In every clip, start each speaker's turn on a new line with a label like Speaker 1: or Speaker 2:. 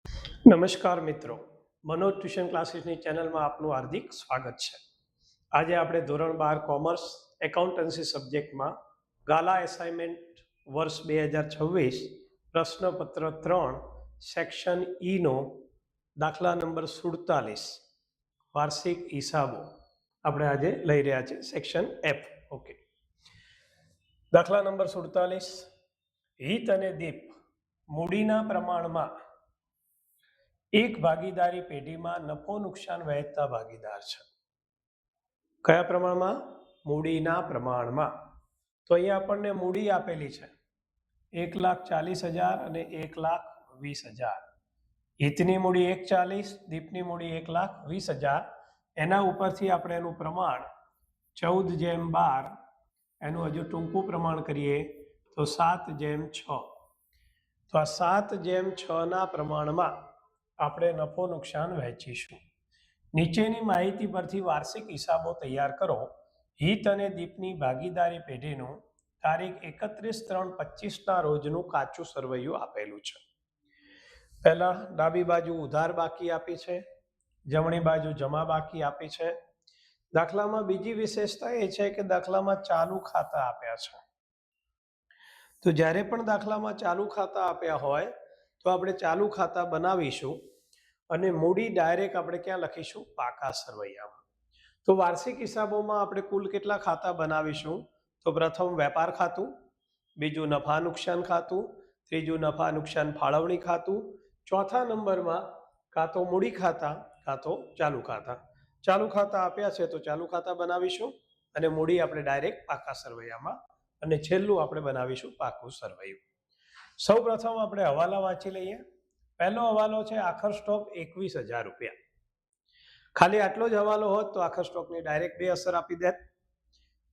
Speaker 1: નમસ્કાર મિત્રો, મનોજ ટ્યુશન ક્લાસીસની ચેનલમાં આપનું હાર્દિક સ્વાગત છે. આજે આપણે ધોરણ 12 કોમર્સ એકાઉન્ટન્સી સબ્જેક્ટમાં ગાલા એસાઇનમેન્ટ વર્ષ 2026 પ્રશ્નપત્ર 3 સેક્શન ઈનો દાખલા નંબર 47 વાર્ષિક હિસાબો આપણે આજે લઈ રહ્યા છે. Section F. ઓકે, દાખલા નંબર 47, હિત અને દીપ મૂડીના પ્રમાણમાં એક ભાગીદારી પેઢીમાં નફો નુકસાન વહેંચતા ભાગીદાર છે. કયા પ્રમાણમાં? મૂડીના પ્રમાણમાં. તો અહીંયા આપણને મૂડી આપેલી છે 1,40,000 અને 1,20,000. હિતની મૂડી 1,40,000, દીપની મૂડી 1,20,000. એના ઉપરથી આપણે એનું પ્રમાણ 14/12, એનું હજુ ટૂંકું પ્રમાણ કરીએ તો 7/6. તો આ 7/6 ના પ્રમાણમાં આપણે નફો નુકસાન વહેંચીશું. નીચેની માહિતી પરથી વાર્ષિક હિસાબો તૈયાર કરો. હિત અને દીપની ભાગીદારી પેઢીનું તારીખ 31/3/25 રોજનું કાચું સરવૈયું આપેલું છે. પહેલા ડાબી બાજુ ઉધાર બાકી આપી છે, જમણી બાજુ જમા બાકી આપી છે. દાખલામાં બીજી વિશેષતા એ છે કે દાખલામાં ચાલુ ખાતા આપ્યા છે. તો જ્યારે પણ દાખલામાં ચાલુ ખાતા આપ્યા હોય તો આપણે ચાલુ ખાતા બનાવીશું અને મૂડી ડાયરેક્ટ આપણે ક્યાં લખીશું? પાકા સરવૈયામાં. તો વાર્ષિક હિસાબોમાં આપણે કુલ કેટલા ખાતા બનાવીશું? તો પ્રથમ વેપાર ખાતું, બીજું નફા નુકસાન ખાતું, ત્રીજું નફા નુકસાન ફાળવણી ખાતું, ચોથા નંબરમાં કાં તો મૂડી ખાતા કાં તો ચાલુ ખાતા. ચાલુ ખાતા આપ્યા છે તો ચાલુ ખાતા બનાવીશું અને મૂડી આપણે ડાયરેક્ટ પાકા સરવૈયામાં, અને છેલ્લું આપણે બનાવીશું પાકું સરવૈયું. સૌ પ્રથમ આપણે હવાલા વાંચી લઈએ. પહેલો હવાલો છે આખર સ્ટોક 21,000 રૂપિયા. ખાલી આટલો જ હવાલો હોત તો આખર સ્ટોકની ડાયરેક્ટ 2 અસર આપી દેત,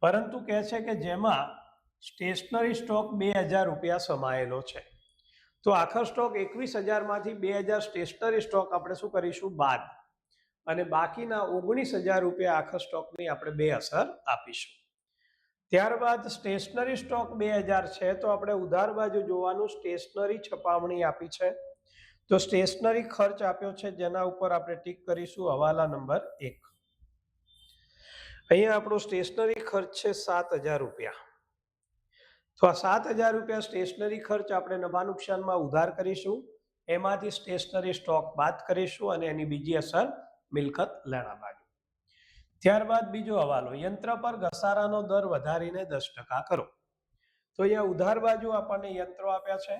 Speaker 1: પરંતુ કહે છે કે જેમાં સ્ટેશનરી સ્ટોક 2,000 રૂપિયા સમાયેલો છે. તો આખર સ્ટોક 21,000 માંથી 2,000 સ્ટેશનરી સ્ટોક આપણે શું કરીશું? બાદ, અને બાકીના 19,000 રૂપિયા આખર સ્ટોકની આપણે 2 અસર આપીશું. ત્યારબાદ સ્ટેશનરી સ્ટોક 2,000 છે તો આપણે ઉધાર બાજુ જોવાનું. સ્ટેશનરી છપાવણી આપી છે તો સ્ટેશનરી ખર્ચ આપ્યો છે, જેના ઉપર આપણે ટીક કરીશું હવાલા નંબર 1. અહીંયા આપણો સ્ટેશનરી ખર્ચ છે 7,000 રૂપિયા. તો આ 7,000 રૂપિયા સ્ટેશનરી ખર્ચ આપણે નફા નુકસાનમાં ઉધાર કરીશું, એમાંથી સ્ટેશનરી સ્ટોક બાદ કરીશું અને એની બીજી અસર મિલકત લેણા બાજુ. ત્યારબાદ બીજો હવાલો, યંત્ર પર ઘસારાનો દર વધારીને 10% કરો. તો અહીંયા ઉધાર બાજુ આપણને યંત્રો આપ્યા છે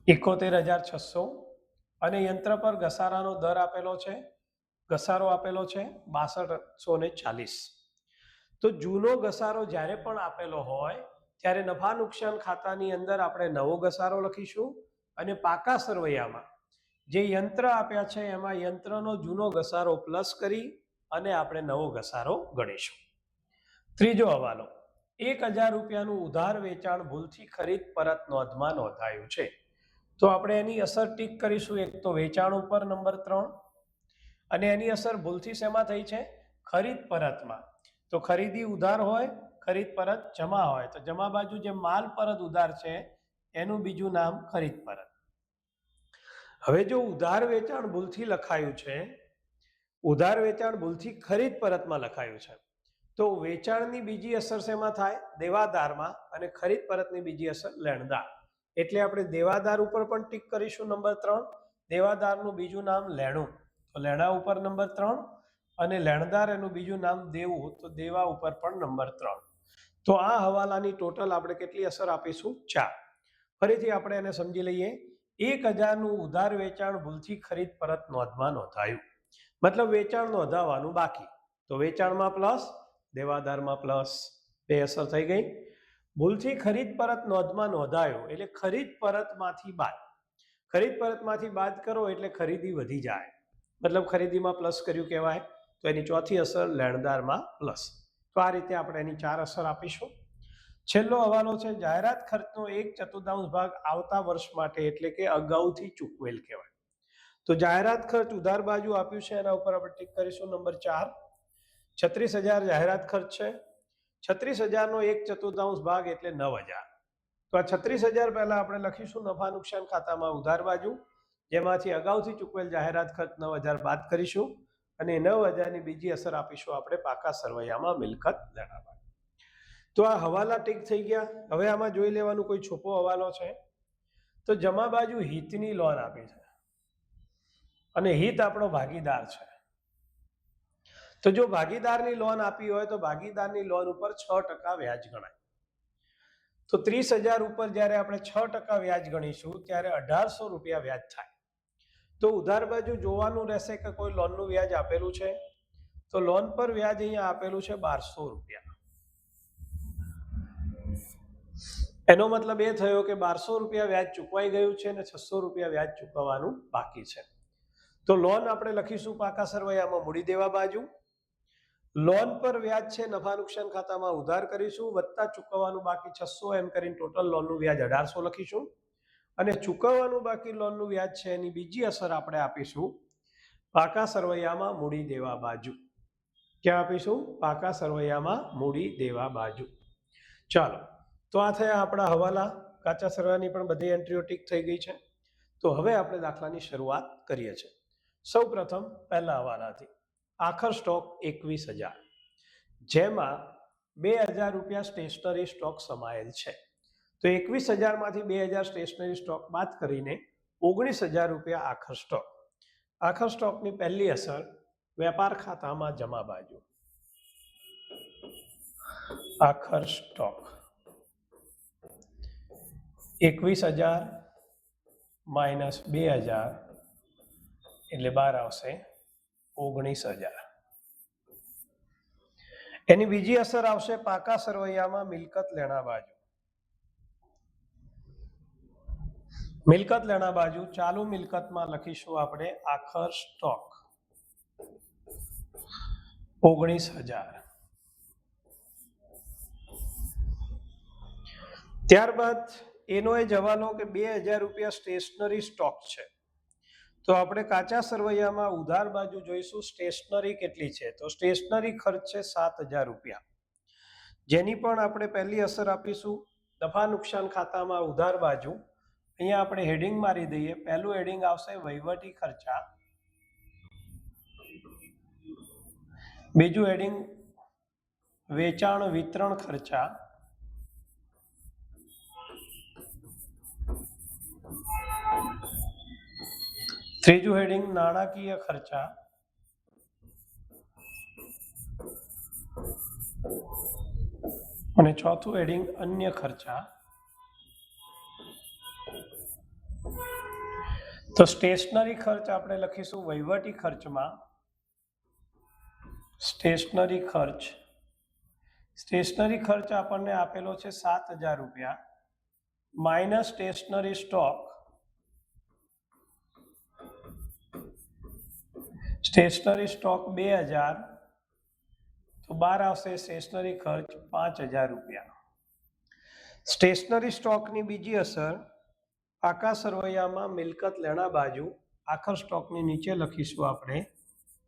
Speaker 1: 71,600 અને યંત્ર પર ઘસારાનો દર આપેલો છે, ઘસારો આપેલો છે 6240. તો જૂનો ઘસારો જ્યારે પણ આપેલો હોય ત્યારે નફા નુકસાન ખાતાની અંદર આપણે નવો ઘસારો લખીશું અને પાકા સરવૈયામાં જે યંત્ર આપ્યા છે એમાં યંત્રનો જૂનો ઘસારો પ્લસ કરી અને આપણે નવો ઘસારો ગણીશું. ત્રીજો હવાલો, 1,000 રૂપિયાનું ઉધાર વેચાણ ભૂલથી ખરીદ પરત નોંધમાં નોંધાયું છે. તો આપણે એની અસર ટીક કરીશું. એક તો વેચાણ ઉપર નંબર 3, અને એની અસર ભૂલથી શેમાં થઈ છે? ખરીદ પરતમાં. તો ખરીદી ઉધાર હોય, ખરીદ પરત જમા હોય, તો જમા બાજુ જે માલ પરત ઉધાર છે એનું બીજું નામ ખરીદ પરત. હવે જો ઉધાર વેચાણ ભૂલથી લખાયું છે, ઉધાર વેચાણ ભૂલથી ખરીદ પરતમાં લખાયું છે, તો વેચાણની બીજી અસર શેમાં થાય? દેવાદારમાં, અને ખરીદ પરતની બીજી અસર લેણદાર. એટલે આપણે દેવાદાર ઉપર પણ ટીક કરીશું નંબર 3. દેવાદારનું બીજું નામ લેણું, તો લેણા ઉપર નંબર 3, અને લેણદાર એનું બીજું નામ દેવું, તો દેવા ઉપર પણ નંબર 3. તો આ હવાલાની ટોટલ આપણે કેટલી અસર આપીશું? 4. ફરીથી આપણે એને સમજી લઈએ. 1,000નું ઉધાર વેચાણ ભૂલથી ખરીદ પરત નોંધમાં નોંધાયું, મતલબ વેચાણ નોંધાવાનું બાકી. તો વેચાણમાં પ્લસ, દેવાદારમાં પ્લસ, 2 અસર થઈ ગઈ. ભૂલથી ખરીદ પરત નોંધમાં નોંધાયો એટલે ખરીદ પરતમાંથી બાદ. ખરીદ પરતમાંથી બાદ કરો એટલે ખરીદી વધી જાય, મતલબ ખરીદીમાં પ્લસ કર્યું કહેવાય. તો એની ચોથી અસર લેણદારમાં પ્લસ. તો આ રીતે આપણે એની 4 અસર આપીશું. છેલ્લો હવાલો છે જાહેરાત ખર્ચનો 1/4 ભાગ આવતા વર્ષ માટે, એટલે કે અગાઉથી ચૂકવેલ કહેવાય. તો જાહેરાત ખર્ચ ઉધાર બાજુ આપ્યું છે, એના ઉપર આપણે ટીક કરીશું નંબર 4. 36,000 જાહેરાત ખર્ચ છે. 36,000નો 1/4 ભાગ એટલે 9,000. તો આ 36,000 પહેલા આપણે લખીશું નફા નુકસાન ખાતામાં ઉધાર બાજુ, જેમાંથી અગાઉથી ચૂકવેલ જાહેરાત ખર્ચ 9,000 બાદ કરીશું અને 9,000 ની બીજી અસર આપીશું આપણે પાકા સરવૈયામાં મિલકત લેણા બાજુ. તો આ હવાલા ટીક થઈ ગયા. હવે આમાં જોઈ લેવાનું કોઈ છૂપો હવાલો છે. તો જમા બાજુ હિતની લોન આપી છે અને હિત આપણો ભાગીદાર છે. તો જો ભાગીદારની લોન આપી હોય તો ભાગીદારની લોન ઉપર 6% વ્યાજ ગણાય. તો 30,000 ઉપર જ્યારે આપણે 6% વ્યાજ ગણીશું ત્યારે 1,800 રૂપિયા વ્યાજ થાય. તો ઉધાર બાજુ જોવાનું રહેશે કે કોઈ લોનનું વ્યાજ આપેલું છે. તો લોન પર વ્યાજ અહીંયા આપેલું છે 1,200 રૂપિયા. એનો મતલબ એ થયો કે 1,200 રૂપિયા વ્યાજ ચૂકવાઈ ગયું છે અને 600 રૂપિયા વ્યાજ ચૂકવવાનું બાકી છે. તો લોન આપણે લખીશું પાકા સરવૈયામાં મૂડી દેવા બાજુ. લોન પર વ્યાજ છે નફા નુકસાન ખાતામાં ઉધાર કરીશું, વત્તા ચૂકવવાનું બાકી 600, એમ કરીને ટોટલ લોનનું વ્યાજ 1,800 લખીશું અને ચૂકવવાનું બાકી લોનનું વ્યાજ છે એની બીજી અસર આપણે આપીશું પાકા સરવૈયામાં મૂડી દેવા બાજુ. ક્યાં આપીશું? પાકા સરવૈયામાં મૂડી દેવા બાજુ. ચાલો, તો આ થયા આપણા હવાલા. કાચા સરવૈયાની પણ બધી એન્ટ્રીઓ ટીક થઈ ગઈ છે. તો હવે આપણે દાખલાની શરૂઆત કરીએ છીએ. સૌ પ્રથમ પહેલા હવાલાથી આખર સ્ટોક 21,000, જેમાં 2,000 રૂપિયા સ્ટેશનરી સ્ટોક સમાયેલ છે. તો 21,000 માંથી 2,000 સ્ટેશનરી સ્ટોક બાદ કરીને 19,000 રૂપિયા આખર સ્ટોક. આખર સ્ટોકની પહેલી અસર વેપાર ખાતામાં જમા બાજુ. આખર સ્ટોક 21,000 માઇનસ 2,000 એટલે 12 આવશે 19,000. એની બીજી અસર આવશે પાકા સરવૈયામાં મિલકત લેણા બાજુ. મિલકત લેણા બાજુ ચાલુ મિલકતમાં લખીશું આપણે આખર સ્ટોક 19,000. ત્યારબાદ એનો એ જવાનો કે 2,000 રૂપિયા સ્ટેશનરી સ્ટોક છે. તો આપણે કાચા સરવૈયામાં ઉધાર બાજુ જોઈશું સ્ટેશનરી કેટલી છે. તો સ્ટેશનરી ખર્ચ છે 7,000 રૂપિયા, જેની પણ આપણે પહેલી અસર આપીશું નફા નુકસાન ખાતામાં ઉધાર બાજુ. અહીંયા આપણે હેડિંગ મારી દઈએ. પહેલું હેડિંગ આવશે વહીવટી ખર્ચા, બીજું હેડિંગ વેચાણ વિતરણ ખર્ચા, ત્રીજું હેડિંગ નાણાકીય ખર્ચા, અને ચોથું હેડિંગ અન્ય ખર્ચા. તો સ્ટેશનરી ખર્ચ આપણે લખીશું વહીવટી ખર્ચમાં સ્ટેશનરી ખર્ચ. સ્ટેશનરી ખર્ચ આપણને આપેલો છે 7,000 રૂપિયા minus stationery stock. Stationery stock 2,000, તો 12 આવશે સ્ટેશનરી ખર્ચ 5,000 રૂપિયા. સ્ટેશનરી સ્ટોકની બીજી અસર પાકા સરવૈયામાં મિલકત લેણા બાજુ. આખર સ્ટોકની નીચે લખીશું આપણે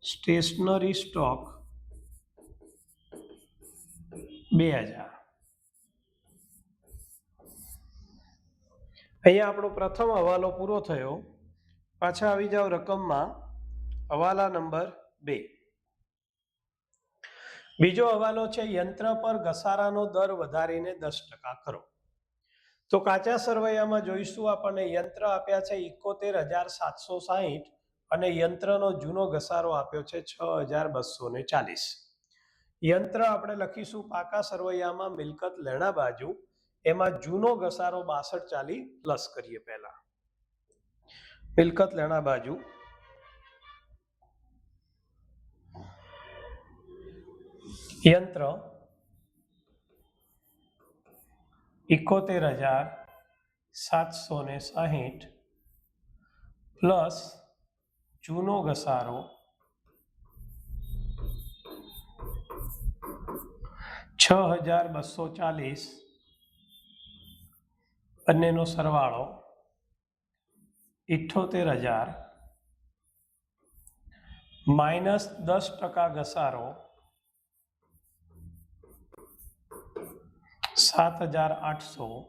Speaker 1: સ્ટેશનરી સ્ટોક 2,000. અહીંયા આપણો પ્રથમ હવાલો પૂરો થયો. પાછા આવી જાઓ રકમમાં. હવાલા નંબર 2. બીજો હવાલો છે યંત્ર પર ઘસારાનો દર વધારીને 10% કરો. તો કાચા સરવૈયામાં જોઈશું આપણને યંત્ર આપ્યા છે 71,760 અને યંત્રનો જૂનો ઘસારો આપ્યો છે 6,240. યંત્ર આપણે લખીશું પાકા સરવૈયામાં મિલકત લેણા બાજુ. એમાં જૂનો ઘસારો 6240 પ્લસ કરીએ. પહેલા મિલકત લેણા બાજુ યંત્ર 71,760 પ્લસ જૂનો ઘસારો 6,240 બંનેનો સરવાળો 78,000 માઇનસ 10% ઘસારો 7,800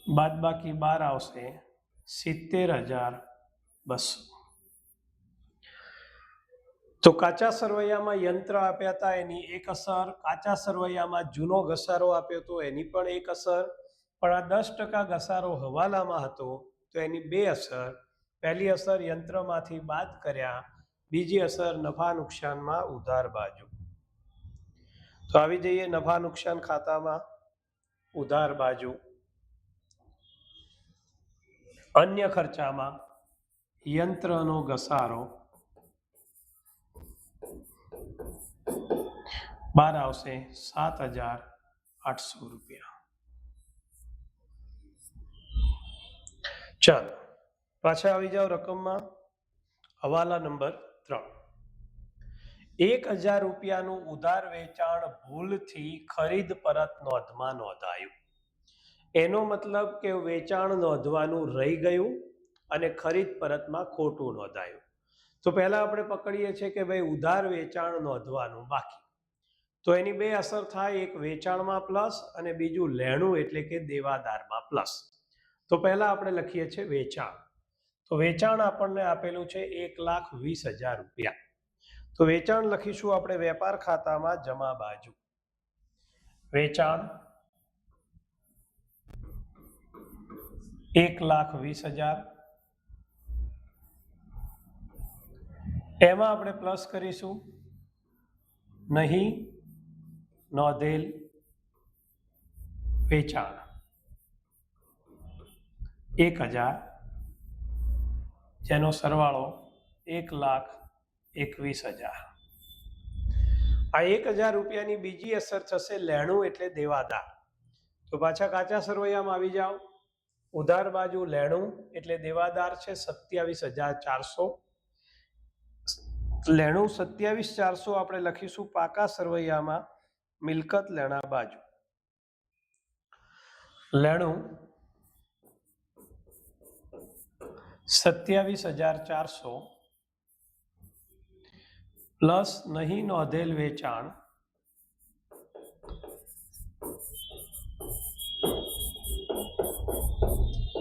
Speaker 1: બાદ બાકી 12 આવશે 70,200. તો કાચા સરવૈયામાં યંત્ર આપ્યા હતા એની એક અસર, કાચા સરવૈયામાં જૂનો ઘસારો આપ્યો હતો એની પણ એક અસર, પણ આ 10% ઘસારો હવાલામાં હતો તો એની બે અસર. પહેલી અસર યંત્રમાંથી બાદ કર્યા, બીજી અસર નફા નુકસાનમાં ઉધાર બાજુ. તો આવી જઈએ નફા નુકસાન ખાતામાં, ઉધાર બાજુ. અન્ય ખર્ચામાં યંત્રનો ઘસારો 12 આવશે 7,800 રૂપિયા. ચાલો પાછા આવી જાઓ રકમમાં. હવાલા નંબર 3. 1,000 રૂપિયાનું ઉધાર વેચાણ ભૂલથી ખરીદ પરત નોંધમાં નોંધાયું. એનો મતલબ કે વેચાણ નોંધવાનું રહી ગયું અને ખરીદ પરતમાં ખોટું નોંધાયું. તો પહેલા આપણે પકડીએ છીએ કે ભાઈ ઉધાર વેચાણ નોંધવાનું બાકી, તો એની બે અસર થાય, એક વેચાણમાં પ્લસ અને બીજું લેણું એટલે કે દેવાદારમાં પ્લસ. તો પહેલા આપણે લખીએ છીએ વેચાણ. તો વેચાણ આપણને આપેલું છે 1,20,000 રૂપિયા. તો વેચાણ લખીશું આપણે વેપાર ખાતામાં જમા બાજુ. વેચાણ 1,20,000. એમાં આપણે પ્લસ કરીશું નહીં નોંધેલ વેચાણ 1,000, જેનો સરવાળો 1,21,000. આ 1,000 રૂપિયાની બીજી અસર થશે લેણું એટલે દેવાદાર. તો પાછા કાચા સરવૈયામાં આવી જાઓ. ઉધાર બાજુ લેણું એટલે દેવાદાર છે 27,400. લેણું 27,400 આપણે લખીશું પાકા સરવૈયામાં મિલકત લેણા બાજુ. લેણું 27,400 પ્લસ નહીં નોંધેલ વેચાણ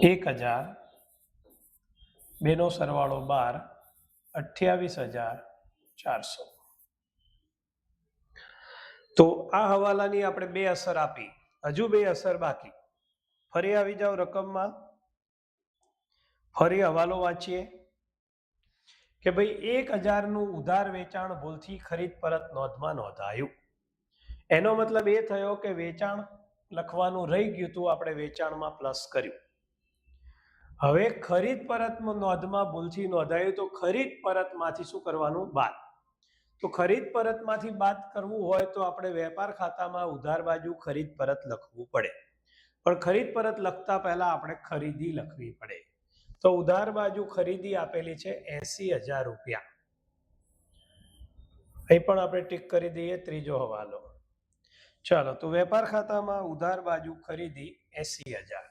Speaker 1: 1,000, બેનો સરવાળો 12, 28,400. તો આ હવાલાની આપણે બે અસર આપી, હજુ બે અસર બાકી. ફરી આવી જાઓ રકમમાં. ફરી હવાલો વાંચીએ કે ભાઈ 1,000 નું ઉધાર વેચાણ ભૂલથી ખરીદ પરત નોંધમાં નોંધાયું. એનો મતલબ એ થયો કે વેચાણ લખવાનું રહી ગયું હતું, આપણે વેચાણમાં પ્લસ કર્યું. હવે ખરીદ પરત નોંધમાં ભૂલથી નોંધાયું તો ખરીદ પરતમાંથી શું કરવાનું? બાદ. તો ખરીદ પરતમાંથી બાદ કરવું હોય તો આપણે વેપાર ખાતામાં ઉધાર બાજુ ખરીદ પરત લખવું પડે, પણ ખરીદ પરત લખતા પહેલા આપણે ખરીદી લખવી પડે. તો ઉધાર બાજુ ખરીદી આપેલી છે 80,000 રૂપિયા. અહીં પણ આપણે ટીક કરી દઈએ ત્રીજો હવાલો. ચાલો, તો વેપાર ખાતામાં ઉધાર બાજુ ખરીદી 80,000.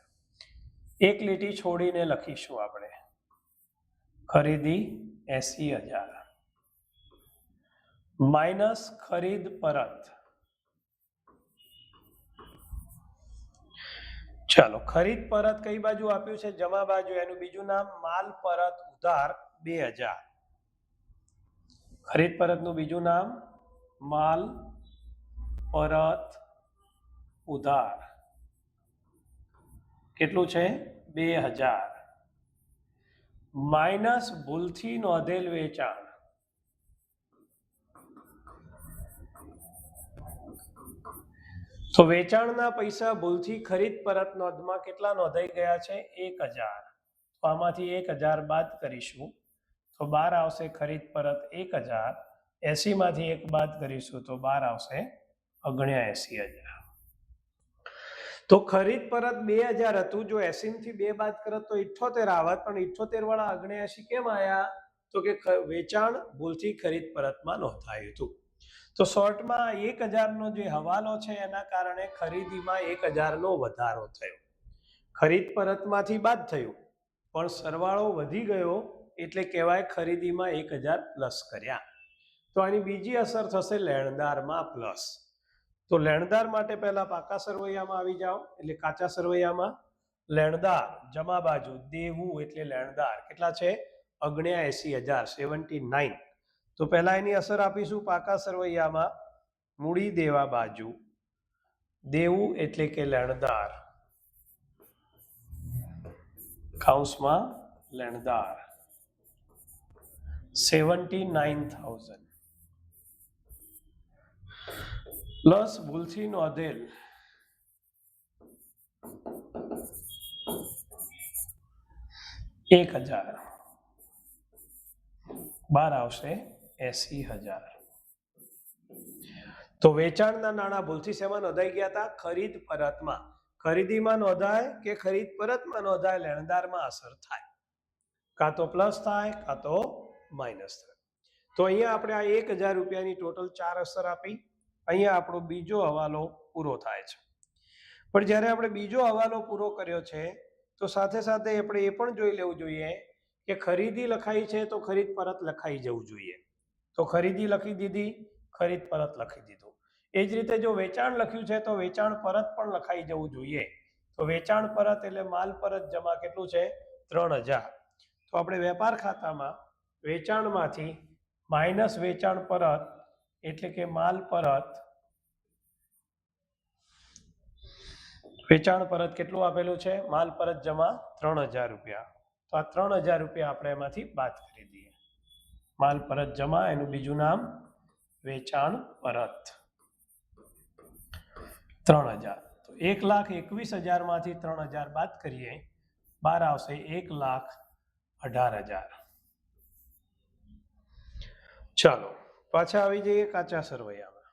Speaker 1: એક લીટી છોડીને લખીશું આપણે ખરીદી 80,000 માઇનસ ખરીદ પરત. ચાલો, ખરીદ પરત કઈ બાજુ આપ્યું છે? જમા બાજુ. એનું બીજું નામ માલ પરત ઉધાર 2,000. ખરીદ પરતનું બીજું નામ માલ પરત ઉધાર. કેટલું છે? 2,000 માઇનસ ભૂલથી નોંધેલ વેચાણ. તો વેચાણના પૈસા ભૂલથી ખરીદ પરત નોંધમાં કેટલા નોંધાઈ ગયા છે? 1,000. તો આમાંથી 1,000 બાદ કરીશું તો 12 આવશે ખરીદ પરત 1,000. 80 માંથી 1 બાદ કરીશું તો 12 આવશે 79,000. તો ખરીદ પરત 2,000 હતું. જો 80 માંથી 2 બાદ કરત તો 78 આવત, પણ 78 વાળા 79 કેમ આયા? તો કે વેચાણ ભૂલથી ખરીદ પરતમાં નોંધાયું હતું. તો શોર્ટમાં 1,000 નો જે હવાલો છે એના કારણે ખરીદીમાં 1,000 નો વધારો થયો. ખરીદ પરતમાંથી બાદ થયું પણ સરવાળો વધી ગયો એટલે કહેવાય ખરીદીમાં 1,000 પ્લસ કર્યા. તો આની બીજી અસર થશે લેણદારમાં પ્લસ. તો લેણદાર માટે પહેલા પાકા સરવૈયામાં આવી જાઓ, એટલે કાચા સરવૈયામાં. લેણદાર જમા બાજુ દેવું એટલે લેણદાર કેટલા છે 79,000 79. તો પહેલા એની અસર આપીશું પાકા સરવૈયામાં મૂડી દેવા બાજુ દેવું એટલે કે લેણદાર કૌંસમાં લેણદાર 79,000 પ્લસ ભૂલથી નોંધેલ 1,000 બાર આવશે 80,000. તો વેચાણના નાણાં ભૂલથી શેમાં નોંધાઈ ગયા હતા ખરીદ પરતમાં ખરીદીમાં નોંધાય કે ખરીદ પરતમાં નોંધાય લેણદારમાં અસર થાય કાં તો પ્લસ થાય કાં તો માઇનસ થાય. તો અહીંયા આપણે આ 1,000 રૂપિયાની ટોટલ 4 અસર આપી. અહીંયા આપણો બીજો હવાલો પૂરો થાય છે. પણ જ્યારે આપણે બીજો હવાલો પૂરો કર્યો છે તો સાથે સાથે આપણે એ પણ જોઈ લેવું જોઈએ કે ખરીદી લખાઈ છે તો ખરીદ પરત લખાઈ જવું જોઈએ. તો ખરીદી લખી દીધી ખરીદ પરત લખી દીધું. એ જ રીતે જો વેચાણ લખ્યું છે તો વેચાણ પરત પણ લખાઈ જવું જોઈએ. તો વેચાણ પરત એટલે માલ પરત જમા કેટલું છે 3,000. તો આપણે વેપાર ખાતામાં વેચાણમાંથી માઇનસ વેચાણ પરત એટલે કે માલ પરત વેચાણ પરત કેટલું આપેલું છે માલ પરત જમા 3,000 રૂપિયા. તો આ 3,000 રૂપિયા આપણે એમાંથી બાદ કરી દઈએ. માલ પરત જમા એનું બીજું નામ વેચાણ પરત 3,000. તો 1,21,000 માંથી 3,000 બાદ કરીએ બાર આવશે 1,18,000. ચાલો પાછા આવી જઈએ કાચા સરવૈયામાં.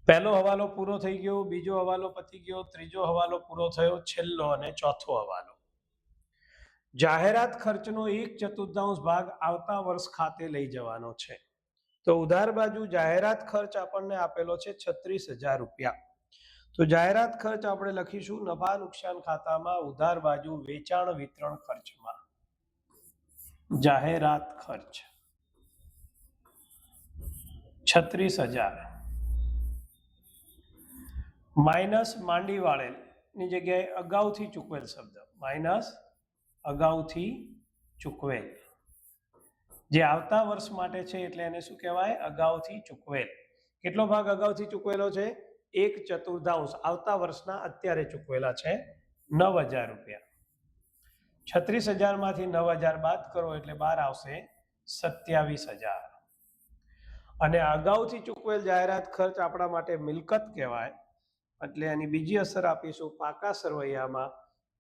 Speaker 1: પહેલો હવાલો પૂરો થઈ ગયો બીજો હવાલો પતી ગયો ત્રીજો હવાલો પૂરો થયો છેલ્લો અને ચોથો હવાલો. જાહેરાત ખર્ચનો 1/4 ભાગ આવતા વર્ષ ખાતે લઈ જવાનો છે. તો ઉધાર બાજુ જાહેરાત ખર્ચ આપણને આપેલો છે 36,000 રૂપિયા. તો જાહેરાત ખર્ચ આપણે લખીશું નફા નુકસાન ખાતામાં ઉધાર બાજુ વેચાણ વિતરણ ખર્ચમાં જાહેરાત ખર્ચ 36,000 માઇનસ માંડી વાળેલની જગ્યાએ અગાઉથી ચૂકવેલ શબ્દ માઇનસ અગાઉથી ચૂકવેલ જે આવતા વર્ષ માટે છે એટલે એને શું કહેવાય અગાઉથી ચૂકવેલ. કેટલો ભાગ અગાઉથી ચૂકવેલો છે 1/4 આવતા વર્ષના અત્યારે ચૂકવેલા છે 9,000 રૂપિયા. 36,000 માંથી 9,000 બાદ કરો એટલે બાર આવશે 27,000. અને અગાઉથી ચૂકવેલ જાહેરાત ખર્ચ આપણા માટે મિલકત કહેવાય એટલે એની બીજી અસર આપીશું પાકા સરવૈયામાં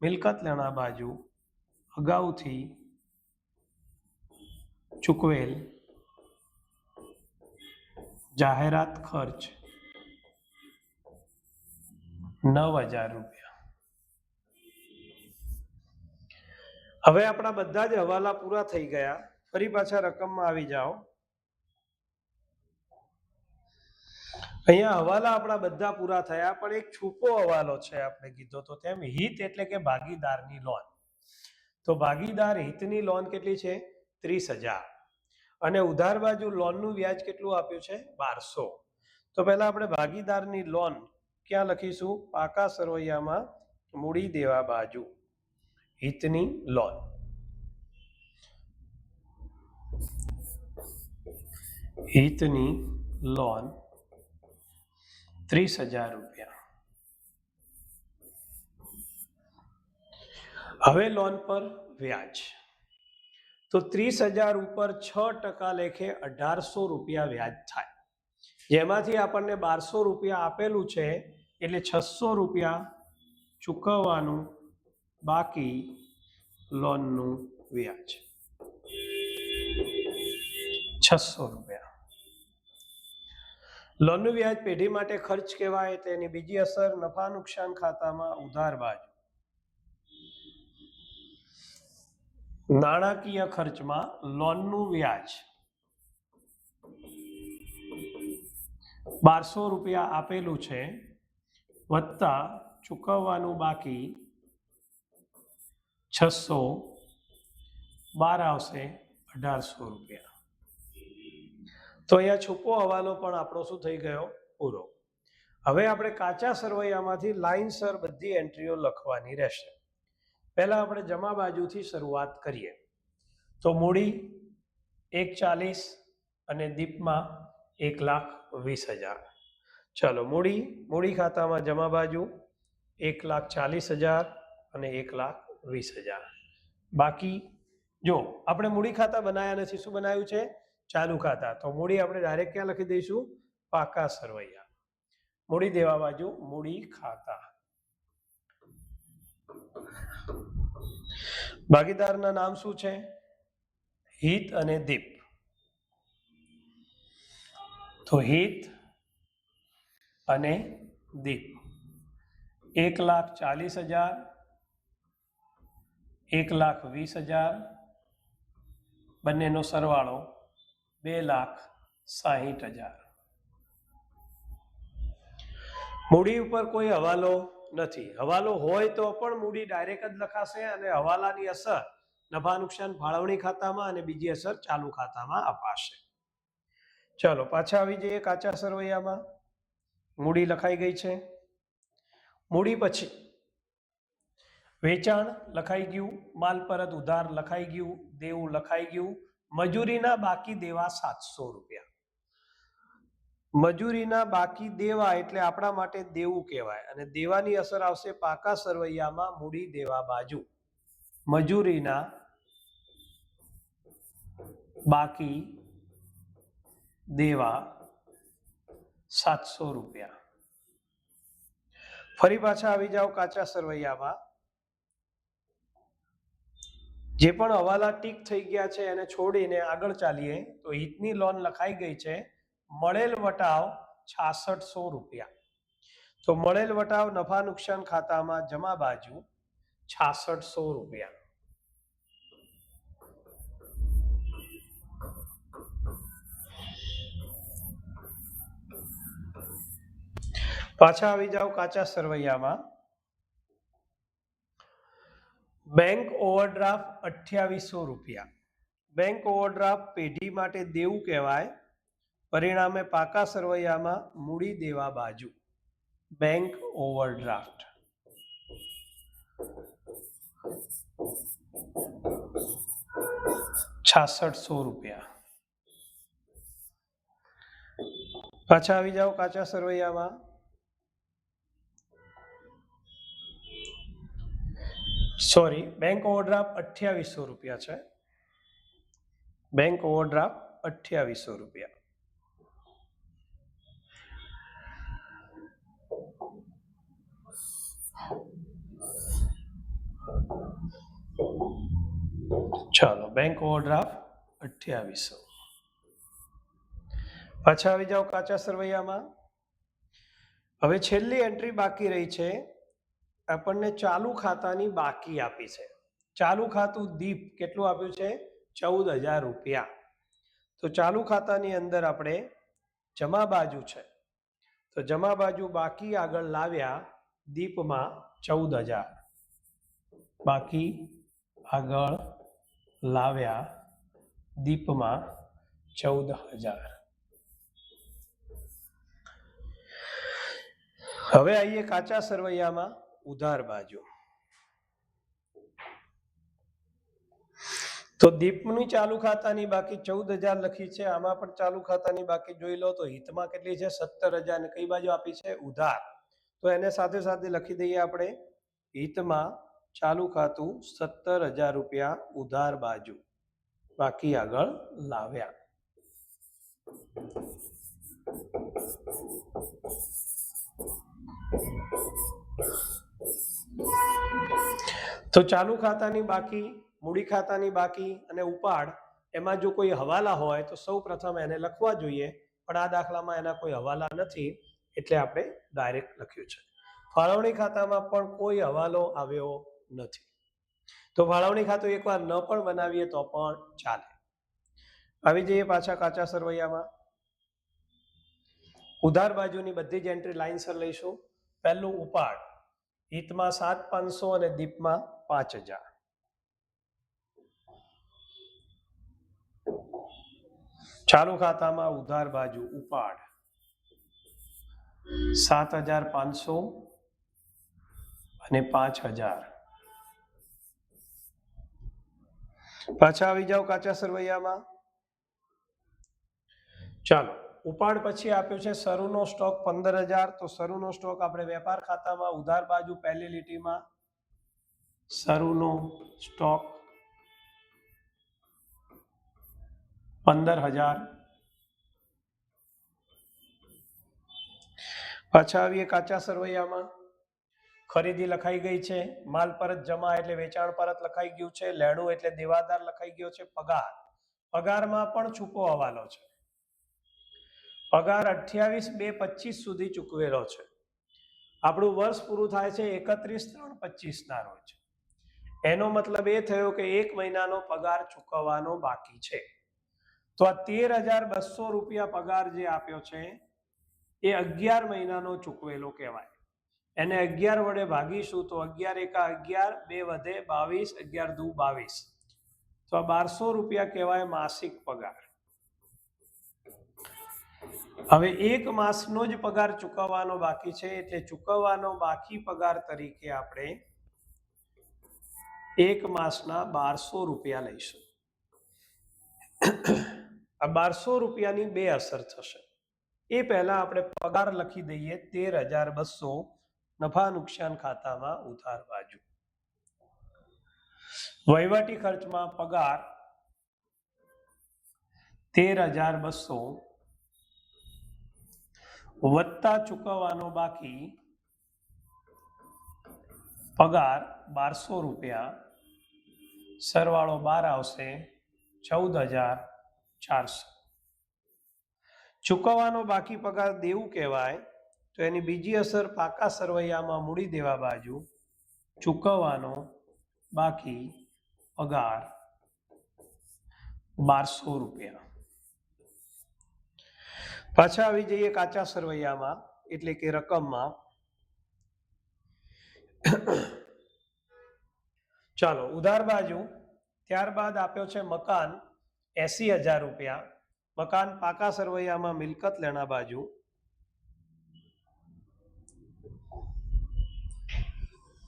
Speaker 1: મિલકત લેણા બાજુ અગાઉથી ચૂકવેલ જાહેરાત ખર્ચ 9,000 રૂપિયા. હવે આપણા બધા જ હવાલા પૂરા થઈ ગયા. ફરી પાછા રકમમાં આવી જાઓ. અહીંયા હવાલા આપણા બધા પૂરા થયા પણ એક છૂપો હવાલો છે આપણે કીધો તો તેમ હિત એટલે કે ભાગીદારની લોન. તો ભાગીદાર હિતની લોન કેટલી છે 30,000 અને ઉધાર બાજુ લોનનું વ્યાજ કેટલું આપ્યું છે 1200. તો પહેલા આપણે ભાગીદારની લોન ક્યાં લખીશું પાકા સરવૈયામાં મૂડી દેવા બાજુ હિતની લોન હિતની લોન 30,000 રૂપિયા. હવે લોન પર વ્યાજ તો 30,000 ઉપર 6% લેખે 1,800 રૂપિયા વ્યાજ થાય. જેમાંથી આપણને 1,200 રૂપિયા આપેલું છે એટલે 600 રૂપિયા ચૂકવવાનું બાકી લોનનું વ્યાજ 600 રૂપિયા. લોનનું વ્યાજ પેઢી માટે ખર્ચ કહેવાય. તેની બીજી અસર નફા નુકસાન ખાતામાં ઉધાર બાજુ નાણાકીય ખર્ચમાં લોનનું વ્યાજ 1,200 રૂપિયા આપેલું છે વત્તા ચૂકવવાનું બાકી 600 બાર આવશે 1,800 રૂપિયા. તો અહીંયા છૂપો હવાલો પણ આપણો શું થઈ ગયો પૂરો. હવે આપણે કાચા સરવૈયામાંથી લાઇનસર બધી એન્ટ્રીઓ લખવાની રહેશે. પહેલા આપણે જમા બાજુથી શરૂઆત કરીએ. તો મૂડી 140 અને દીપમાં 1,20,000. ચાલો મૂડી ખાતામાં જમા બાજુ 1,40,000 અને 1,20,000. બાકી જો આપણે મૂડી ખાતા બનાવ્યા નથી, શું બનાવ્યું છે? ચાલુ ખાતા. તો મૂડી આપણે ડાયરેક્ટ ક્યાં લખી દઈશું? પાકા સરવૈયા. મૂડી દેવા બાજુ મૂડી ખાતા. ભાગીદારના નામ શું છે? હિત અને દીપ. તો હિત અને દીપ 1,40,000, 1,20,000, બંનેનો સરવાળો 2,60,000. મૂડી ઉપર કોઈ હવાલો નથી. હવાલો હોય તો પણ મૂડી ડાયરેક્ટ જ લખાશે અને હવાલાની અસર નફા નુકસાન ફાળવણી ખાતામાં અને બીજી અસર ચાલુ ખાતામાં અપાશે. ચાલો પાછા આવી જઈએ કાચા સરવૈયામાં. મૂડી લખાઈ ગઈ છે. મૂડી પછી વેચાણ લખાઈ ગયું, માલ પરત ઉધાર લખાઈ ગયું, દેવું લખાઈ ગયું. મજૂરીના બાકી દેવા 700 રૂપિયા. મજૂરીના બાકી દેવા એટલે આપણા માટે દેવું કહેવાય અને દેવાની અસર આવશે પાકા સરવૈયામાં મૂડી દેવા બાજુ. મજૂરીના બાકી દેવા 700 રૂપિયા. ફરી પાછા આવી જાઓ કાચા સરવૈયામાં. જે પણ હવાલા ટીક થઈ ગયા છે એને છોડીને આગળ ચાલીએ તો હિતની લોન લખાઈ ગઈ છે. મળેલ વટાવ 6600 રૂપિયા. તો મળેલ વટાવ નફા નુકસાન ખાતામાં જમા બાજુ 6600 રૂપિયા. પાછા આવી જાઓ કાચા સરવૈયામાં. બેંક ઓવરડ્રાફ્ટ 2800 રૂપિયા. બેંક ઓવરડ્રાફ્ટ પેઢી માટે દેવું કહેવાય. પરિણામે પાકા સરવૈયામાં મૂડી દેવા બાજુ બેંક ઓવરડ્રાફ્ટ 6600 રૂપિયા. પાછા આવી જાઓ કાચા સરવૈયામાં. સોરી, બેંક ઓવરડ્રાફ્ટ 2800 રૂપિયા છે. બેંક ઓવરડ્રાફ્ટ 2800 રૂપિયા. ચાલો બેંક ઓવરડ્રાફ્ટ 2800. પાછા આવી જાઓ કાચા સરવૈયામાં. હવે છેલ્લી એન્ટ્રી બાકી રહી છે. આપણને ચાલુ ખાતાની બાકી આપી છે. ચાલુ ખાતું દીપ કેટલું આપ્યું છે? 14,000 રૂપિયા. તો ચાલુ ખાતાની અંદર આપણે જમા બાજુ છે તો જમા બાજુ બાકી આગળ લાવ્યા દીપમાં 14,000. બાકી આગળ લાવ્યા દીપમાં 14,000. હવે આવીએ કાચા સરવૈયામાં ઉધાર બાજુ. તો દીપની ચાલુ ખાતાની બાકી 14,000 લખી છે. આમાં પણ ચાલુ ખાતાની બાકી જોઈ લો તો હિતમાં કેટલી છે? 17,000. અને કઈ બાજુ આપી છે? ઉધાર. તો એને સાથે સાથે લખી દઈએ આપણે હિતમાં ચાલુ ખાતું 17,000 રૂપિયા ઉધાર બાજુ બાકી આગળ લાવ્યા. તો ચાલુ ખાતાની બાકી, મૂડી ખાતાની બાકી અને ઉપાડ એમાં જો કોઈ હવાલા હોય તો સૌ પ્રથમ એને લખવા જોઈએ, પણ આ દાખલામાં એના કોઈ હવાલા નથી એટલે આપણે ડાયરેક્ટ લખ્યું છે. ફાળવણી ખાતામાં પણ કોઈ હવાલો આવ્યો નથી. તો ફાળવણી ખાતું એકવાર ન પણ બનાવીએ તો પણ ચાલે. આવી જઈએ પાછા કાચા સરવૈયામાં. ઉધાર બાજુની બધી જ એન્ટ્રી લાઇનસર લઈશું. પહેલું ઉપાડ, હિતમાં 7,500 અને દીપમાં 5,000. ચાલુ ખાતામાં ઉધાર બાજુ ઉપાડ 7,500 અને 5,000. પાછા આવી જાઓ કાચા સરવૈયામાં. ચાલો, ઉપાડ પછી આપ્યું છે શરૂનો સ્ટોક 15,000. તો શરૂનો સ્ટોક આપણે વેપાર ખાતામાં ઉધાર બાજુ પહેલી લીટીમાં શરૂનો સ્ટોક 15,000. પાછા આવીએ કાચા સરવૈયામાં. ખરીદી લખાઈ ગઈ છે, માલ પરત જમા એટલે વેચાણ પરત લખાઈ ગયું છે, લેણું એટલે દેવાદાર લખાઈ ગયો છે, પગારમાં પણ છૂપો હવાલો છે. પગાર 28/2/25 સુધી ચૂકવેલો છે. આપણું વર્ષ પૂરું થાય છે 31/3/25 ના રોજ. એનો મતલબ એ થયો કે 1 મહિનાનો પગાર ચૂકવવાનો બાકી છે. તો આ 13,200 રૂપિયા પગાર જે આપ્યો છે એ 11 મહિનાનો ચૂકવેલો કહેવાય. એને 11 વડે ભાગીશું તો 11 એકા 11, 2 વધે 22, 11 દુ 22. તો આ 1,200 રૂપિયા કહેવાય માસિક પગાર. હવે 1 માસનો જ પગાર ચૂકવવાનો બાકી છે એટલે ચૂકવવાનો બાકી પગાર તરીકે આપણે 1 માસના 1,200 રૂપિયા લઈશું. આ 1,200 રૂપિયાની બે અસર થશે. એ પહેલા આપણે પગાર લખી દઈએ 13,200 નફા નુકસાન ખાતામાં ઉધાર બાજુ. વહીવટી ખર્ચમાં પગાર 13,200 વત્તા ચૂકવવાનો બાકી પગાર 1,200 રૂપિયા, સરવાળો 12 આવશે 14,400. ચૂકવવાનો બાકી પગાર દેવું કહેવાય. તો એની બીજી અસર પાકા સરવૈયામાં મૂડી દેવા બાજુ ચૂકવવાનો બાકી પગાર 1,200 રૂપિયા. પાછા આવી જઈએ કાચા સરવૈયામાં એટલે કે રકમમાં. ચાલો, ઉધાર બાજુ ત્યારબાદ આપ્યો છે મકાન 80,000 રૂપિયા. મકાન પાકા સરવૈયામાં મિલકત લેણા બાજુ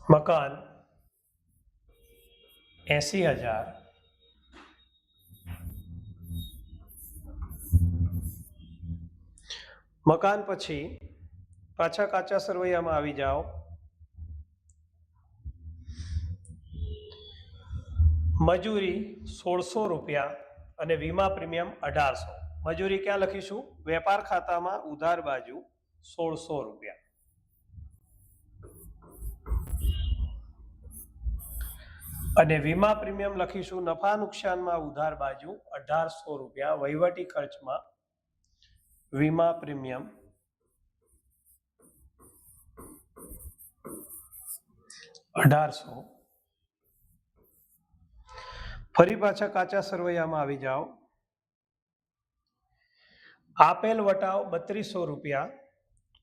Speaker 1: મકાન 80,000. મકાન પછી પાછા કાચા સરવૈયામાં આવી જાઓ. મજૂરી 1,600 રૂપિયા અને વીમા પ્રીમિયમ 1,800. મજૂરી ક્યાં લખીશું? વેપાર ખાતામાં ઉધાર બાજુ 1,600 રૂપિયા. અને વીમા પ્રીમિયમ લખીશું નફા નુકસાનમાં ઉધાર બાજુ 1,800 રૂપિયા. વહીવટી ખર્ચમાં વીમા પ્રીમિયમ 1,800. ફરી પાછા કાચા સરવૈયામાં આવી જાઓ. આપેલ વટાવ 3,200 રૂપિયા.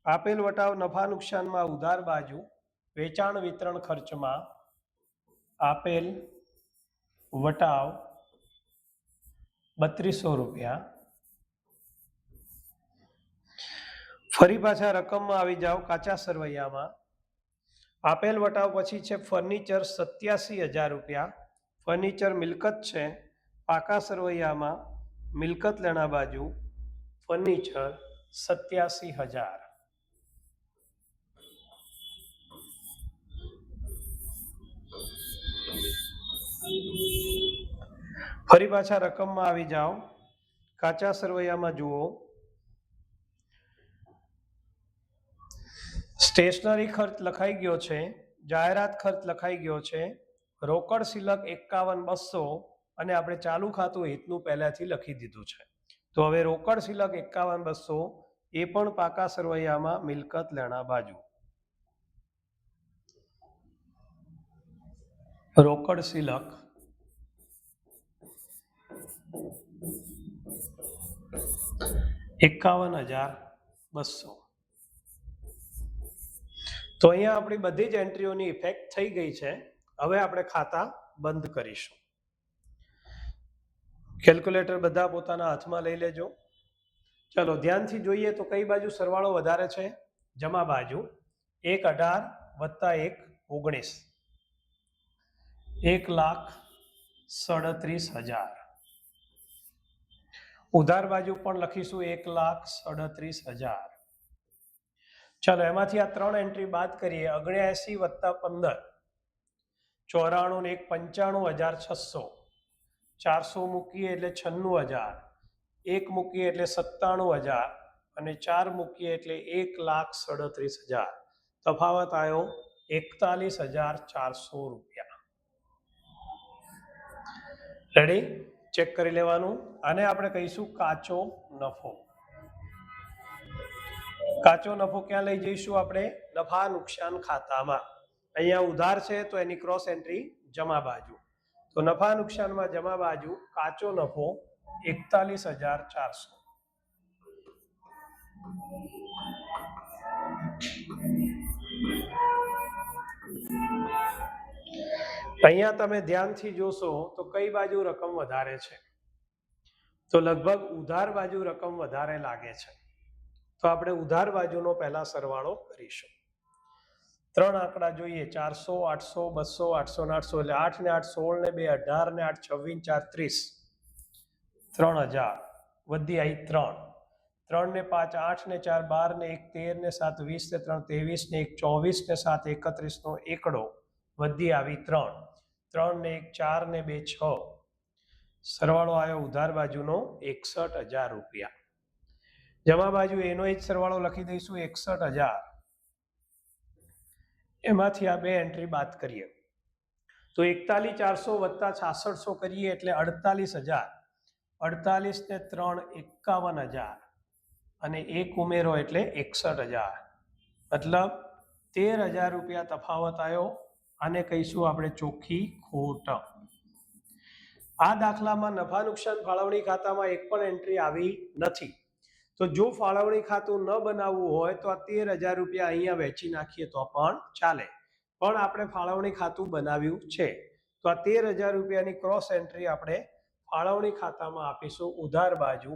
Speaker 1: આપેલ વટાવ નફા નુકસાનમાં ઉધાર બાજુ વેચાણ વિતરણ ખર્ચમાં આપેલ વટાવ 3,200 રૂપિયા. ફરી પાછા રકમમાં આવી જાઓ કાચા સરવૈયામાં. આપેલ વટાવ પછી છે ફર્નિચર 87,000 રૂપિયા. ફર્નિચર મિલકત છે. પાકા સરવૈયામાં મિલકત લેણા બાજુ ફર્નિચર 87,000. ફરી પાછા રકમમાં આવી જાઓ. કાચા સરવૈયામાં જુઓ સ્ટેશનરી ખર્ચ લખાઈ ગયો છે, જાહેરાત ખર્ચ લખાઈ ગયો છે, રોકડ શિલક 51,200 અને આપણે ચાલુ ખાતું હિતનું પહેલાથી લખી દીધું છે. તો હવે રોકડ શિલક 51,200 એ પણ પાકા સરવૈયામાં મિલકત લેણા બાજુ. રોકડ શિલક 51,200. તો અહીંયા આપણી બધી જ એન્ટ્રીઓની ઇફેક્ટ થઈ ગઈ છે. હવે આપણે ખાતા બંધ કરીશું. કેલ્ક્યુલેટર બધા પોતાના હાથમાં લઈ લેજો. ચલો ધ્યાનથી જોઈએ તો કઈ બાજુ સરવાળો વધારે છે? જમા બાજુ 1,18 વત્તા 1,19 1,37,000. ઉધાર બાજુ પણ લખીશું 1,37,000. ચાલો એમાંથી આ 3 એન્ટ્રી બાદ કરીએ. 79 વત્તા 15 94 ને 95,600 400 મૂકીએ એટલે 96,000 1 મૂકીએ એટલે 97,000 અને 4 મૂકીએ એટલે 1,37,000. તફાવત આવ્યો 41,400 રૂપિયા. રેડી? ચેક કરી લેવાનું. આને આપણે કહીશું કાચો નફો. કાચો નફો ક્યાં લઈ જઈશું આપણે? નફા નુકસાન ખાતામાં. અહીંયા ઉધાર છે તો એની ક્રોસ એન્ટ્રી જમા બાજુ. તો નફા નુકસાનમાં જમા બાજુ કાચો નફો 41,400. અહીંયા તમે ધ્યાનથી જોશો તો કઈ બાજુ રકમ વધારે છે? તો લગભગ ઉધાર બાજુ રકમ વધારે લાગે છે. તો આપણે ઉધાર બાજુનો પહેલા સરવાળો કરીશું. 3 આંકડા જોઈએ, 400, 800, 200, 800 ને 800 એટલે 8 ને 2 18 ને 8 26 4 3000 વધી આવી 3 3 ને 5 8 ને 4 12 ને 1 13 ને 7 20 ને 3 23 ને 1 24 ને 7 31 નો એકડો વધી આવી 3 3 ને 1 4 ને 2 6 સરવાળો આવ્યો ઉધાર બાજુનો 61,000 રૂપિયા. જમા બાજુ એનો જ સરવાળો લખી દઈશું 61,000. એમાંથી આ 2 એન્ટ્રી બાદ કરીએ તો 41,400 વત્તા 6600 કરીએ એટલે 48,000. 48 ને 3 51,000 અને 1 ઉમેરો એટલે 61,000. મતલબ 13,000 રૂપિયા તફાવત આવ્યો. આને કહીશું આપણે ચોખ્ખી ખોટ. આ દાખલામાં નફા નુકસાન ફાળવણી ખાતામાં એક પણ એન્ટ્રી આવી નથી. તો જો ફાળવણી ખાતું ન બનાવવું હોય તો આ 13,000 રૂપિયા અહીંયા વેચી નાખીએ તો પણ ચાલે, પણ આપણે ફાળવણી ખાતું બનાવ્યું છે તો આ 13,000 રૂપિયાની ક્રોસ એન્ટ્રી આપણે ફાળવણી ખાતામાં આપીશું. ઉધાર બાજુ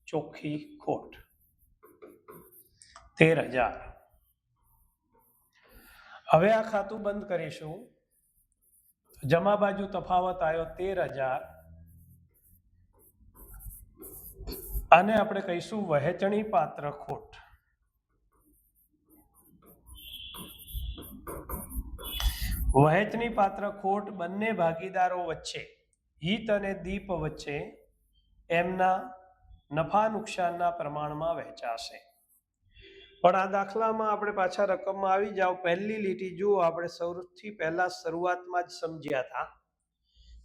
Speaker 1: ચોખ્ખી ખોટ 13,000. હવે આ ખાતું બંધ કરીશું. જમા બાજુ તફાવત આવ્યો 13,000. આને આપણે કહીશું વહેંચણી પાત્ર ખોટ. વહેંચણી પાત્ર ખોટ બંને ભાગીદારો વચ્ચે, હિત અને દીપ વચ્ચે એમના નફા નુકસાનના પ્રમાણમાં વહેંચાશે. પણ આ દાખલામાં આપણે પાછા રકમમાં આવી જાવ. પહેલી લીટી જુઓ, આપણે સૌથી પહેલા શરૂઆતમાં જ સમજ્યા હતા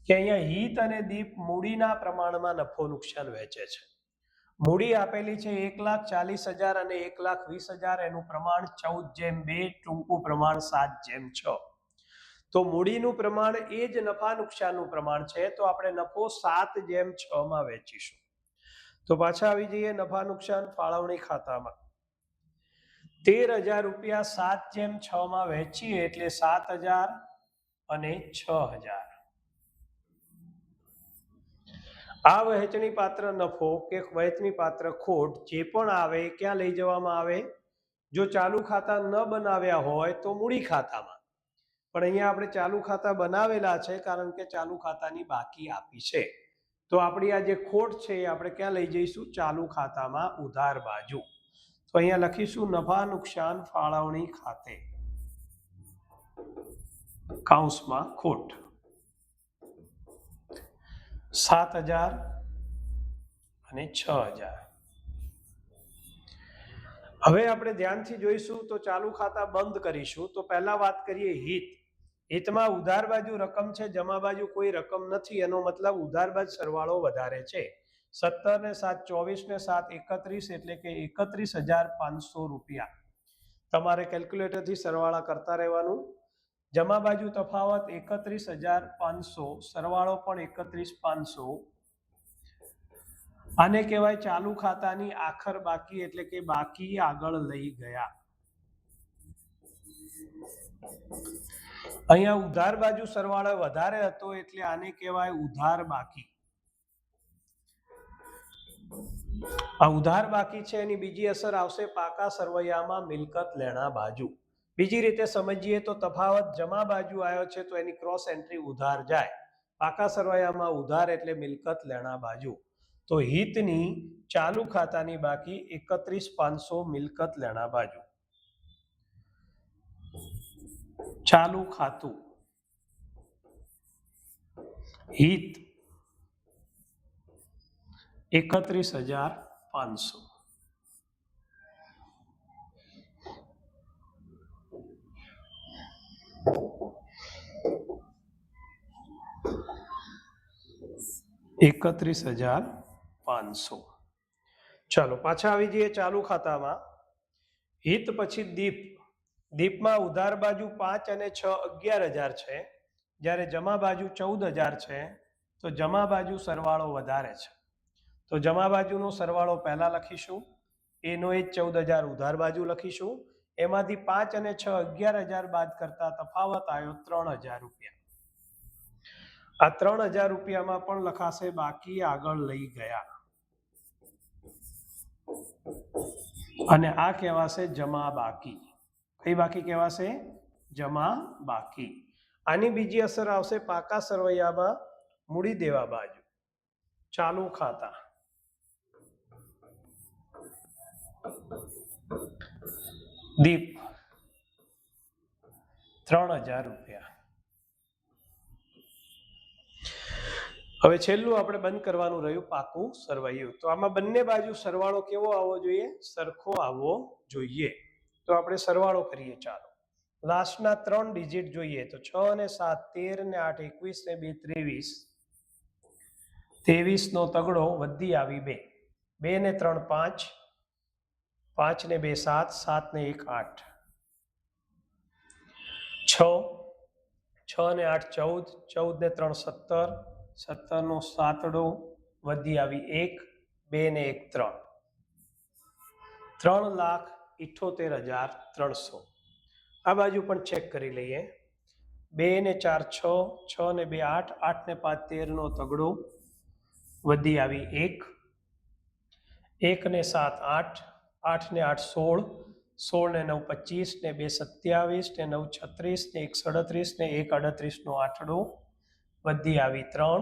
Speaker 1: કે અહીંયા હિત અને દીપ મૂડીના પ્રમાણમાં નફો નુકસાન વહેંચે છે. મૂડી આપેલી છે 1,40,000 અને 1,20,000. એનું પ્રમાણ 14:2, ટૂંકું પ્રમાણ 7:6. તો મૂડીનું પ્રમાણ એ જ નફા નુકસાનનું પ્રમાણ છે, તો આપણે નફો 7:6 માં વેચીશું. તો પાછા આવી જઈએ નફા નુકસાન ફાળવણી ખાતામાં. 13,000 રૂપિયા 7:6 માં વહેંચીએ એટલે 7,000 અને 6,000. આ વહેંચણી પાત્ર નફો કે વહેંચણી પાત્ર ખોટ જે પણ આવે ક્યાં લઈ જવામાં આવે? જો ચાલુ ખાતા ન બનાવ્યા હોય તો મૂડી ખાતામાં, પણ અહીંયા આપણે ચાલુ ખાતા બનાવેલા છે કારણ કે ચાલુ ખાતાની બાકી આપી છે. તો આપણી આ જે ખોટ છે એ આપણે ક્યાં લઈ જઈશું? ચાલુ ખાતામાં ઉધાર બાજુ. તો અહીંયા લખીશું નફા નુકસાન ફાળવણી ખાતે કૌંસમાં ખોટ 7,000 અને 6,000. હવે આપણે ધ્યાનથી જોઈશું તો ચાલુ ખાતા બંધ કરીશું. તો પહેલા વાત કરીએ હિત. હિતમાં ઉધાર બાજુ રકમ છે, જમા બાજુ કોઈ રકમ નથી. એનો મતલબ ઉધાર બાજુ સરવાળો વધારે છે. 17 ને 7 24 ને 7 31 એટલે કે 31,500 રૂપિયા. તમારે કેલ્ક્યુલેટરથી સરવાળા કરતા રહેવાનું. જમા બાજુ તફાવત 31,500, સરવાળો પણ 31,500. આને કહેવાય ચાલુ ખાતાની આખર બાકી, એટલે કે બાકી આગળ લઈ ગયા. અહીંયા ઉધાર બાજુ સરવાળો વધારે હતો એટલે આને કહેવાય ઉધાર બાકી. આ ઉધાર બાકી છે એની બીજી અસર આવશે પાકા સરવૈયામાં મિલકત લેણા બાજુ. બીજી રીતે સમજીએ તો તફાવત જમા બાજુ આવ્યો છે તો એની ક્રોસ એન્ટ્રી ઉધાર જાય. પાકા સરવૈયામાં ઉધાર એટલે મિલકત લેણા બાજુ. તો હિતની ચાલુ ખાતાની બાકી 31,500 મિલકત લેણા બાજુ. ચાલુ ખાતું હિત 31,500. $31,500. ચાલો પાછા આવી જઈએ ચાલુ ખાતામાં. હિત પછી દીપમાં ઉધાર બાજુ 5 અને 6 11,000 છે, જ્યારે જમા બાજુ 14,000 છે. તો જમા બાજુ સરવાળો વધારે છે, તો જમા બાજુનો સરવાળો પહેલા લખીશું, એનો એ 14,000 ઉધાર બાજુ લખીશું. એમાંથી 5 અને 6 11,000 બાદ કરતા તફાવત આવ્યો 3,000 રૂપિયા. આ 3,000 રૂપિયામાં પણ લખાશે બાકી આગળ લઈ ગયા, અને આ કહેવાશે જમા બાકી. કઈ બાકી કહેવાશે? જમા બાકી. આની બીજી અસર આવશે પાકા સરવૈયામાં મૂડી દેવા બાજુ. ચાલુ ખાતા દીપ 3,000 રૂપિયા. હવે છેલ્લું આપણે બંધ કરવાનું રહ્યું પાકું સરવૈયું. તો આમાં બંને બાજુ સરવાળો કેવો આવવો જોઈએ? સરખો આવવો જોઈએ. તો આપણે સરવાળો કરીએ. ચાલો લાસ્ટના 3 ડિજિટ જોઈએ તો 6 અને 7 13 ને 8 21 ને 2 23. 23 નો તગડો વધી આવી 2, 2 ને 3 5, 5 ને 2 7, 7 ને 1 8, 6, 6 ને 8 14, 14 ને 3 17, 17 નો સાતડો વધી આવી 1, 2 ને 1 3, 3,78,300. આ બાજુ પણ ચેક કરી લઈએ. 2 ને 4 6, 6 ને 2 8, 8 ને 5 13 નો તગડો વધી આવી 1, 1 ને 7 8, 8 ને 8 16, 16 ને 9 25, ને 2 27, ને 9 36, ને 1 37, ને 1 38 નો આઠડો વધી આવી 3,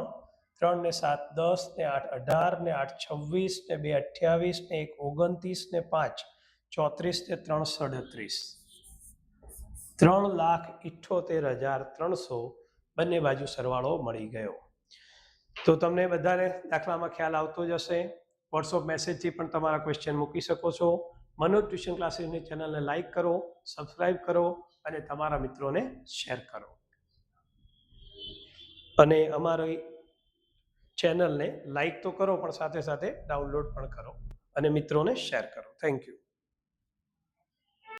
Speaker 1: 3 ને 7 10, ને 8 18, ને 8 26, ને 2 28, ને 1 29, ને 5 34, ને 3 37. 3,78,300 બંને બાજુ સરવાળો મળી ગયો. તો તમને બધાને દાખલામાં ખ્યાલ આવતો જ હશે. વોટ્સઅપ મેસેજથી પણ તમારા ક્વેશ્ચન મૂકી શકો છો. મનોજ ટ્યુશન ક્લાસીસની ચેનલને લાઇક કરો, સબસ્ક્રાઇબ કરો અને તમારા મિત્રોને શેર કરો. અને અમારી ચેનલને લાઇક તો કરો પણ સાથે સાથે ડાઉનલોડ પણ કરો અને મિત્રોને શેર કરો. Thank you.